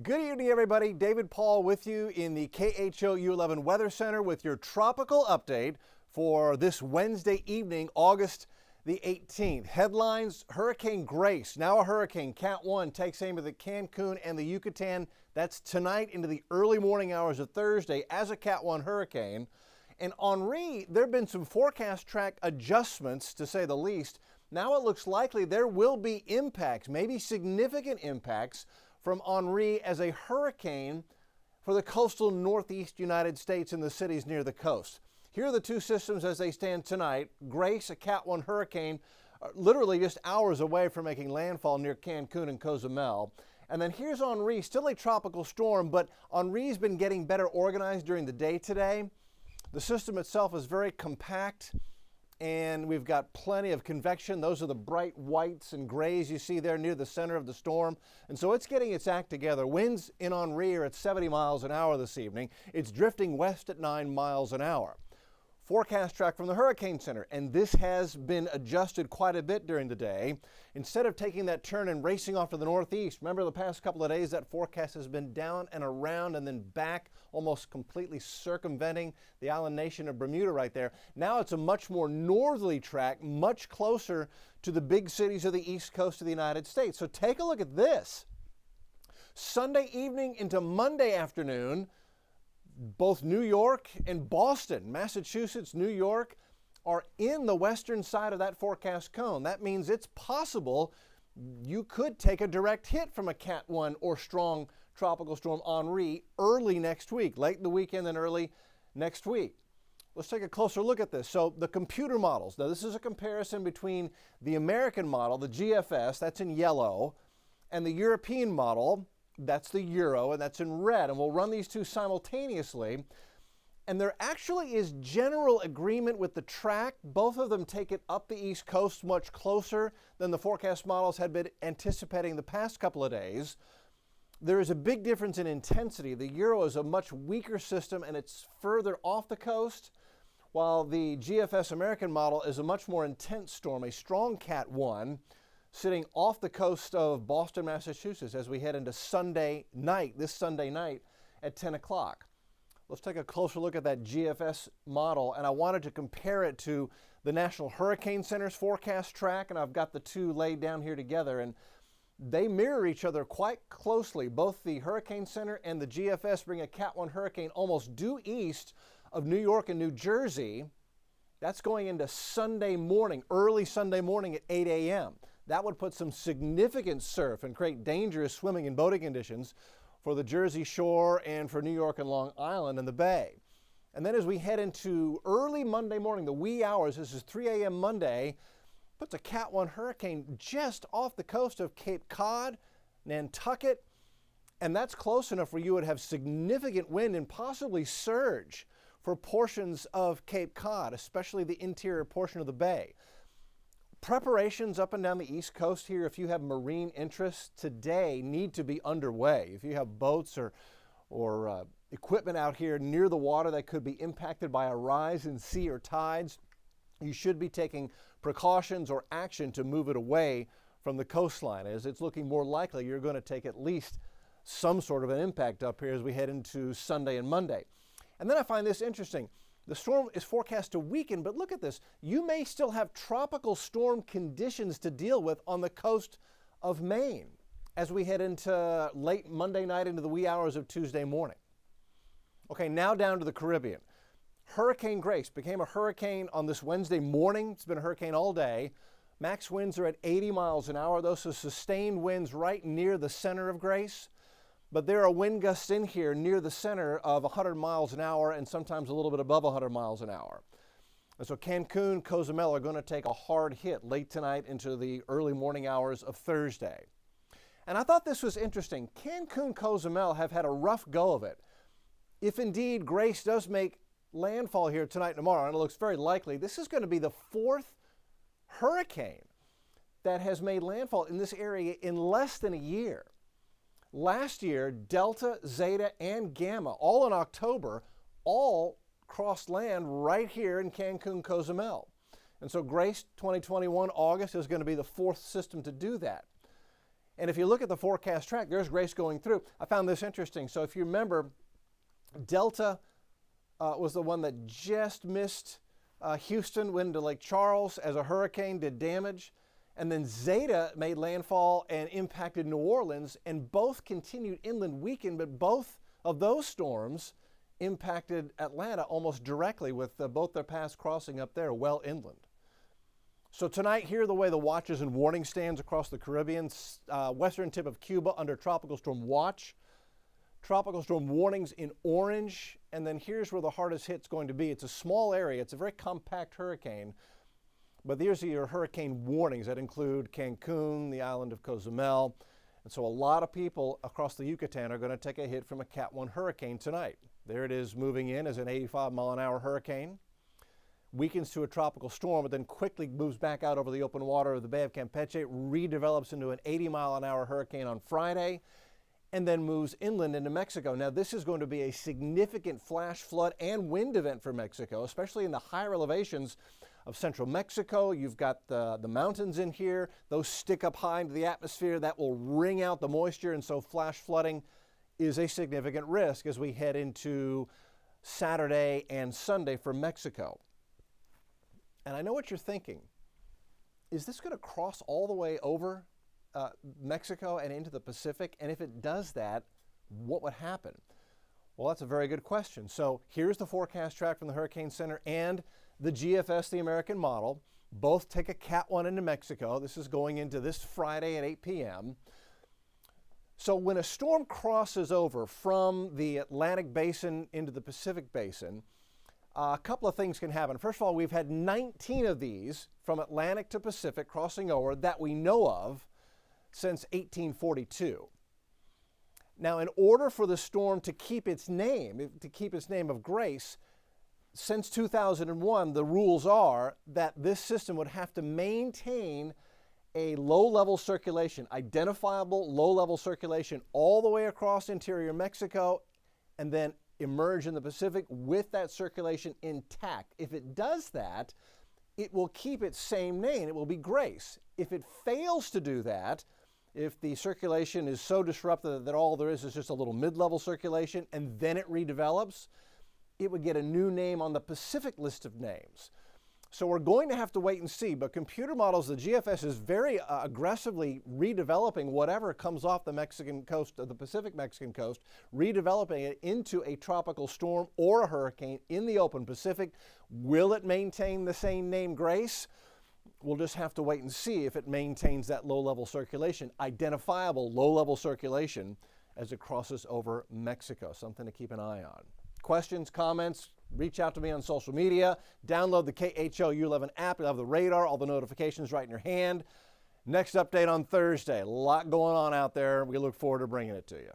Good evening, everybody. David Paul with you in the KHOU 11 Weather Center with your tropical update for this Wednesday evening, August the 18th. Headlines: Hurricane Grace, now a hurricane, Cat 1, takes aim at the Cancun and the Yucatan. That's tonight into the early morning hours of Thursday as a Cat 1 hurricane. And Henri, there have been some forecast track adjustments, to say the least. Now it looks likely there will be impacts, maybe significant impacts, from Henri as a hurricane for the coastal northeast United States and the cities near the coast. Here are the two systems as they stand tonight. Grace, a Cat 1 hurricane, literally just hours away from making landfall near Cancun and Cozumel. And then here's Henri, still a tropical storm, but Henri's been getting better organized during the day today. The system itself is very compact, and we've got plenty of convection. Those are the bright whites and grays you see there near the center of the storm. And so it's getting its act together. Winds in Henri are at 70 miles an hour this evening. It's drifting west at 9 miles an hour. Forecast track from the Hurricane Center, and this has been adjusted quite a bit during the day. Instead of taking that turn and racing off to the northeast, remember the past couple of days that forecast has been down and around and then back, almost completely circumventing the island nation of Bermuda right there. Now it's a much more northerly track, much closer to the big cities of the east coast of the United States. So take a look at this. Sunday evening into Monday afternoon, both New York and Boston, Massachusetts, New York, are in the western side of that forecast cone. That means it's possible you could take a direct hit from a Cat 1 or strong tropical storm Henri early next week, late in the weekend and early next week. Let's take a closer look at this. So the computer models, now this is a comparison between the American model, the GFS, that's in yellow, and the European model, that's the Euro, and that's in red. And we'll run these two simultaneously. And there actually is general agreement with the track. Both of them take it up the East Coast much closer than the forecast models had been anticipating the past couple of days. There is a big difference in intensity. The Euro is a much weaker system and it's further off the coast, while the GFS American model is a much more intense storm, a strong Cat 1, sitting off the coast of Boston, Massachusetts as we head into Sunday night, this Sunday night at 10 o'clock. Let's take a closer look at that GFS model, and I wanted to compare it to the National Hurricane Center's forecast track, and I've got the two laid down here together, and they mirror each other quite closely. Both the Hurricane Center and the GFS bring a Cat 1 hurricane almost due east of New York and New Jersey. That's going into Sunday morning, early Sunday morning at 8 a.m. That would put some significant surf and create dangerous swimming and boating conditions for the Jersey Shore and for New York and Long Island and the Bay. And then as we head into early Monday morning, the wee hours, this is 3 a.m. Monday, puts a Cat 1 hurricane just off the coast of Cape Cod, Nantucket, and that's close enough where you would have significant wind and possibly surge for portions of Cape Cod, especially the interior portion of the bay. Preparations up and down the East Coast here, if you have marine interests today, need to be underway. If you have boats or equipment out here near the water that could be impacted by a rise in sea or tides, you should be taking precautions or action to move it away from the coastline, as it's looking more likely you're going to take at least some sort of an impact up here as we head into Sunday and Monday. And then I find this interesting. The storm is forecast to weaken, but look at this. You may still have tropical storm conditions to deal with on the coast of Maine as we head into late Monday night into the wee hours of Tuesday morning. Okay, now down to the Caribbean. Hurricane Grace became a hurricane on this Wednesday morning. It's been a hurricane all day. Max winds are at 80 miles an hour. Those are sustained winds right near the center of Grace. But there are wind gusts in here near the center of 100 miles an hour and sometimes a little bit above 100 miles an hour. And so Cancun, Cozumel are going to take a hard hit late tonight into the early morning hours of Thursday. And I thought this was interesting. Cancun, Cozumel have had a rough go of it. If indeed Grace does make landfall here tonight and tomorrow, and it looks very likely, this is going to be the fourth hurricane that has made landfall in this area in less than a year. Last year, Delta, Zeta, and Gamma, all in October, all crossed land right here in Cancun, Cozumel. And so Grace 2021 August is going to be the fourth system to do that. And if you look at the forecast track, there's Grace going through. I found this interesting. So if you remember, Delta was the one that just missed Houston, went into Lake Charles as a hurricane, did damage. And then Zeta made landfall and impacted New Orleans, and both continued inland weakened, but both of those storms impacted Atlanta almost directly with both their paths crossing up there well inland. So tonight, here are the way the watches and warning stands across the Caribbean. Western tip of Cuba under tropical storm watch. Tropical storm warnings in orange. And then here's where the hardest hit's going to be. It's a small area. It's a very compact hurricane. But these are your hurricane warnings that include Cancun, the island of Cozumel. And so a lot of people across the Yucatan are going to take a hit from a Cat 1 hurricane tonight. There it is moving in as an 85-mile-an-hour hurricane. Weakens to a tropical storm, but then quickly moves back out over the open water of the Bay of Campeche, redevelops into an 80-mile-an-hour hurricane on Friday, and then moves inland into Mexico. Now, this is going to be a significant flash flood and wind event for Mexico, especially in the higher elevations of central Mexico. You've got the mountains in here. Those stick up high into the atmosphere. That will wring out the moisture, and so flash flooding is a significant risk as we head into Saturday and Sunday for Mexico. And I know what you're thinking. Is this going to cross all the way over Mexico and into the Pacific? And if it does that, what would happen? Well, that's a very good question. So here's the forecast track from the Hurricane Center and the GFS, the American model. Both take a Cat 1 into Mexico. This is going into this Friday at 8 p.m. So when a storm crosses over from the Atlantic Basin into the Pacific Basin, a couple of things can happen. First of all, we've had 19 of these from Atlantic to Pacific crossing over that we know of since 1842. Now, in order for the storm to keep its name of Grace, since 2001, the rules are that this system would have to maintain a low-level circulation, identifiable low-level circulation all the way across interior Mexico, and then emerge in the Pacific with that circulation intact. If it does that, it will keep its same name. It will be Grace. If it fails to do that, if the circulation is so disrupted that all there is just a little mid-level circulation and then it redevelops, it would get a new name on the Pacific list of names. So we're going to have to wait and see, but computer models, the GFS is very aggressively redeveloping whatever comes off the Mexican coast, the Pacific Mexican coast, redeveloping it into a tropical storm or a hurricane in the open Pacific. Will it maintain the same name, Grace? We'll just have to wait and see if it maintains that low-level circulation, identifiable low-level circulation as it crosses over Mexico. Something to keep an eye on. Questions, comments, reach out to me on social media. Download the KHOU 11 app. You'll have the radar, all the notifications right in your hand. Next update on Thursday. A lot going on out there. We look forward to bringing it to you.